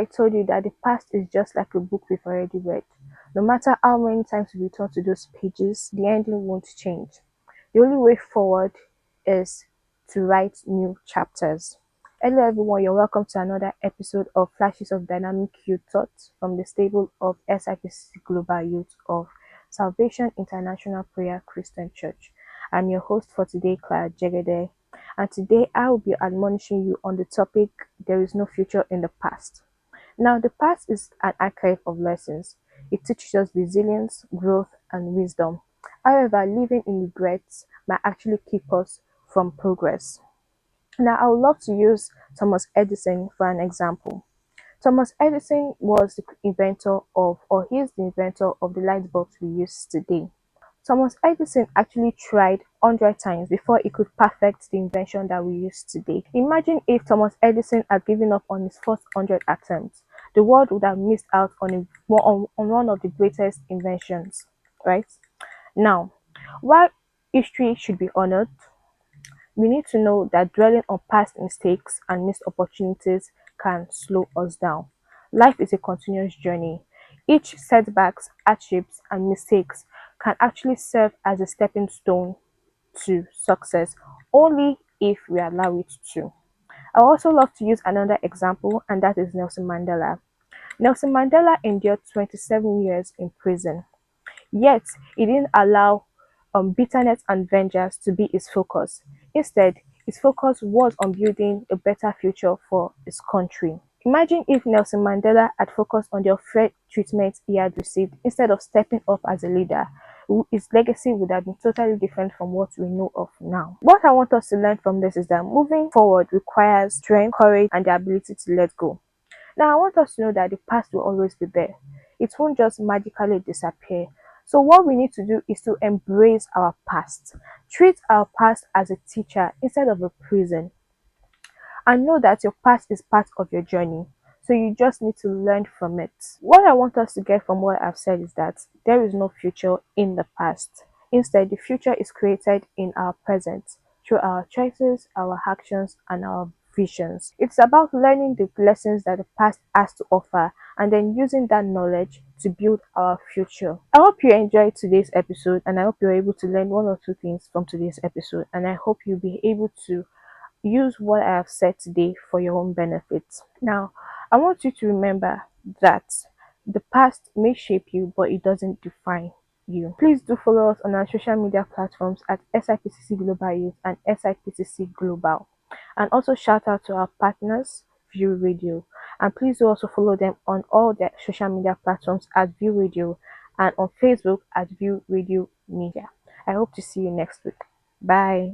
I told you that the past is just like a book we've already read? No matter how many times we return to those pages, the ending won't change. The only way forward is to write new chapters. Hello everyone, you're welcome to another episode of Flashes of Dynamic Youth Thoughts from the stable of SIPCC Global Youth of Salvation International Prayer Christian Church. I'm your host for today, Clara, and today I will be admonishing you on the topic, there is no future in the past. Now, the past is an archive of lessons. It teaches us resilience, growth, and wisdom. However, living in regrets might actually keep us from progress. Now, I would love to use Thomas Edison for an example. Thomas Edison was the inventor of, or he is the inventor of the light bulbs we use today. Thomas Edison actually tried 100 times before he could perfect the invention that we use today. Imagine if Thomas Edison had given up on his first 100 attempts. The world would have missed out on one of the greatest inventions, right? Now, while history should be honored, we need to know that dwelling on past mistakes and missed opportunities can slow us down. Life is a continuous journey. Each setbacks, hardships, and mistakes can actually serve as a stepping stone to success only if we allow it to. I also love to use another example, and that is Nelson Mandela. Nelson Mandela endured 27 years in prison. Yet, he didn't allow bitterness and vengeance to be his focus. Instead, his focus was on building a better future for his country. Imagine if Nelson Mandela had focused on the unfair treatment he had received instead of stepping up as a leader. His legacy would have been totally different from what we know of now. What I want us to learn from this is that moving forward requires strength, courage, and the ability to let go. Now, I want us to know that the past will always be there. It won't just magically disappear. So what we need to do is to embrace our past. Treat our past as a teacher instead of a prison. And know that your past is part of your journey. So you just need to learn from it. What I want us to get from what I've said is that there is no future in the past. Instead, the future is created in our present through our choices, our actions, and our visions. It's about learning the lessons that the past has to offer and then using that knowledge to build our future. I hope you enjoyed today's episode, and I hope you're able to learn one or two things from today's episode, and I hope you'll be able to use what I have said today for your own benefit. Now, I want you to remember that the past may shape you, but it doesn't define you. Please do follow us on our social media platforms at SIPCC Global Youth and SIPCC Global. And also shout out to our partners, View Radio. And please do also follow them on all their social media platforms at View Radio and on Facebook at View Radio Media. I hope to see you next week. Bye.